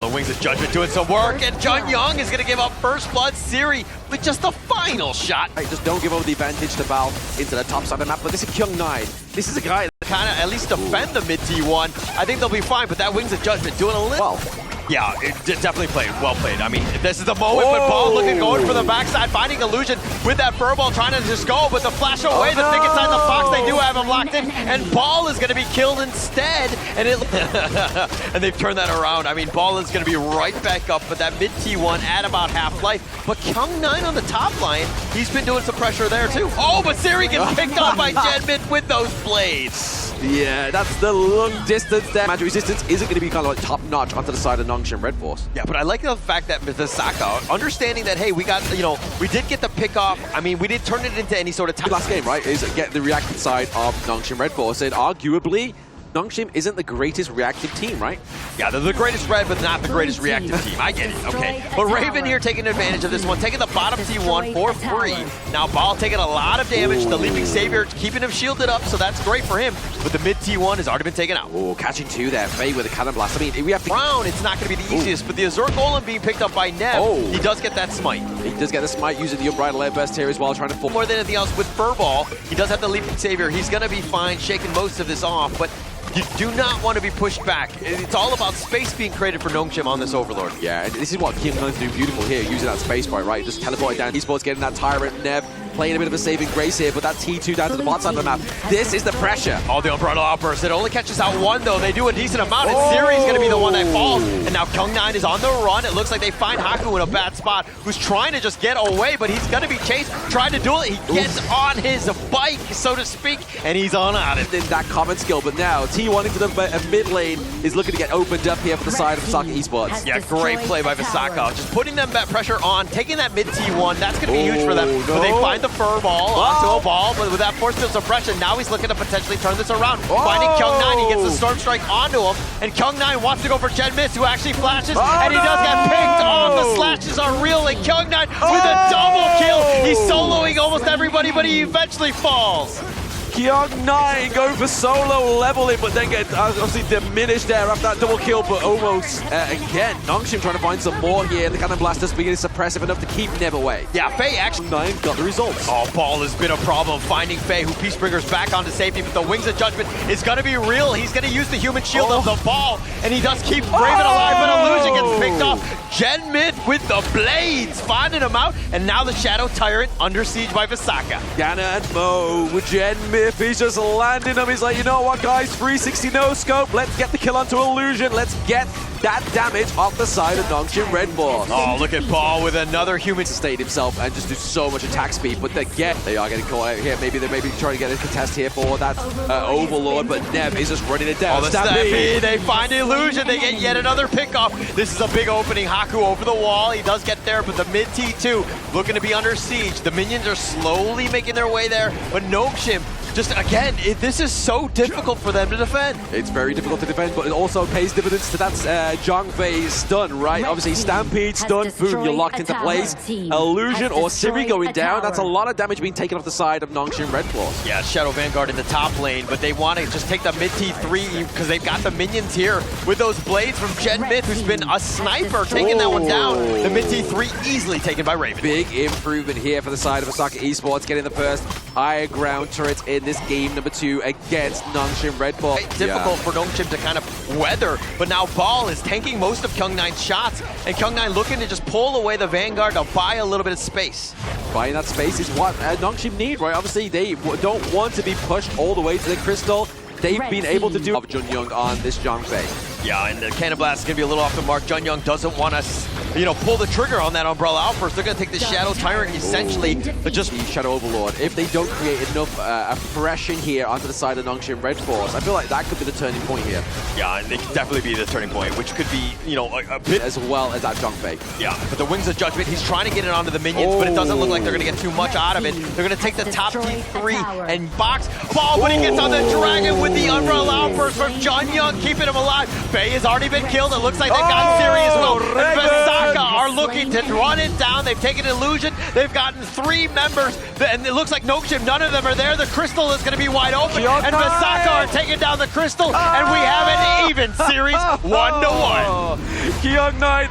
The Wings of Judgment doing some work, and Jun-Young is going to give up first blood. Siri with just the final shot. Right, just don't give over the advantage to Bao into the top side of the map, but this is Kyung9. This is a guy that Kind of at least defend the mid T1. I think they'll be fine, but that Wings of Judgment doing a little... well. Yeah, it definitely played, well played. I mean, this is the moment, but Ball going for the backside, finding Illusion with that furball, trying to just go, but the flash away, the thing inside the box, they do have him locked in, and Ball is going to be killed instead, and and they've turned that around. I mean, Ball is going to be right back up, but that mid T1 at about half-life, but Kyung9 on the top line, he's been doing some pressure there too. Oh, but Siri gets picked off by Genmid with those blades. Yeah, that's the long distance there. Magic resistance isn't going to be kind of like top-notch onto the side of Nongshim Red Force. Yeah, but I like the fact that VESA, understanding that, hey, we got, we did get the pick off. I mean, we didn't turn it into any sort of time. Last game, right, is get the reactive side of Nongshim Red Force, and arguably, Nongshim isn't the greatest reactive team, right? Yeah, they're the greatest red, but not the greatest reactive team. I get it, okay. But Raven here taking advantage of this one, taking the bottom T1 for free. Now Ball taking a lot of damage. The Leaping Savior keeping him shielded up, so that's great for him. But the mid T1 has already been taken out. Oh, catching two there, Faye with a cannon blast. I mean, we have to... Round, it's not going to be the easiest, but the Azure Golem being picked up by Nev, he does get that smite. He does get the smite using the Unbridled Air Burst here as well, trying to... More than anything else with Furball, he does have the Leaping Savior. He's going to be fine, shaking most of this off, but you do not want to be pushed back. It's all about space being created for Nongshim on this Overlord. Yeah, and this is what Kyung9's doing beautiful here, using that space right? Just teleporting down. Esports getting that Tyrant, Nev playing a bit of a saving grace here, but that T2 down to the bot side of the map. This is the pressure. Oh, the Umbrella Outburst. It only catches out one, though. They do a decent amount, and Siri's going to be the one that falls. And now Kyung9 is on the run. It looks like they find Haku in a bad spot, who's trying to just get away, but he's going to be chased, trying to do it. He gets on his bike, so to speak, and he's on out of it. In that common skill, but now T1 into the mid lane is looking to get opened up here for the side of Visaka Esports. Yeah, great play by Visaka. Just putting them that pressure on, taking that mid T1. That's going to be huge for them. No. But they find the Furball onto a ball, but with that force field suppression, now he's looking to potentially turn this around. Finding Kyung9, he gets the Storm Strike onto him, and Kyung9 wants to go for Gen Mist, who actually flashes, and he does get picked off. The slashes are real, and Kyung9 with a double kill. He's soloing almost everybody, but he eventually falls. Kyung9 going for solo leveling, but then get obviously diminished there after that double kill, but almost again. Nongshim trying to find some more here. The Cannon Blaster's beginning suppressive enough to keep Nev away. Yeah, Faye actually... 9 got the results. Oh, Ball has been a problem finding Faye, who Peacebringer's back onto safety, but the Wings of Judgment is going to be real. He's going to use the human shield of the Ball, and he does keep Raven alive, but Illusion gets picked off. Gen Myth with the blades, finding him out, and now the Shadow Tyrant under siege by Visaka. Ganna and Mo with Gen Myth. He's just landing them. He's like, you know what, guys? 360 no scope. Let's get the kill onto Illusion. Let's get that damage off the side of Nongshim Red Force. Oh, look at Ball with another human. Sustain himself and just do so much attack speed. But again, they are getting caught out here. Maybe they may be trying to get a contest here for that Overlord, but Nev is just running it down. Oh, the Stampede. They find Illusion. They get yet another pickoff. This is a big opening. Haku over the wall. He does get there, but the mid T2 looking to be under siege. The minions are slowly making their way there, but Nongshim, just again, this is so difficult for them to defend. It's very difficult to defend, but it also pays dividends to that Zhongfei stun, right? Obviously, Stampede, stun, boom, you're locked into place. Illusion or Siri going down, that's a lot of damage being taken off the side of Nongshim Red Force. Yeah, Shadow Vanguard in the top lane, but they want to just take the mid T3 because they've got the minions here with those blades from Gen Myth, who's been a sniper, taking that one down. The mid T3 easily taken by Raven. Big improvement here for the side of Visaka Esports, getting the first higher ground turret in this game number 2 against Nongshim Red Force. Difficult for Nongshim to kind of weather, but now Ball is tanking most of Kyung9's shots, and Kyung9 looking to just pull away the Vanguard to buy a little bit of space. Buying that space is what Nongshim need, right? Obviously, they don't want to be pushed all the way to the crystal. They've been able to do of Jun-Young on this Zhongfei. Yeah, and the Cannon Blast is going to be a little off the mark. Jun-Young doesn't want to, pull the trigger on that Umbrella Outburst. They're going to take the Shadow Tyrant essentially, but just... Shadow Overlord. If they don't create enough oppression here onto the side of Nongshim Red Force, I feel like that could be the turning point here. Yeah, and it could definitely be the turning point, which could be, a bit... As well as that Zhongfei. Yeah, but the Wings of Judgment, he's trying to get it onto the minions, but it doesn't look like they're going to get too much out of it. They're going to take the top T3 and box Ball, but he gets on the Dragon with the Umbrella Outburst from Jun-Young, keeping him alive. Faye has already been killed. It looks like they've got Siri as well. And Visaka are looking to run it down. They've taken Illusion. They've gotten 3 members, and it looks like Noxian, none of them are there. The Crystal is going to be wide open, and VESA are taking down the Crystal, and we have an even series 1-1. Kyung Knight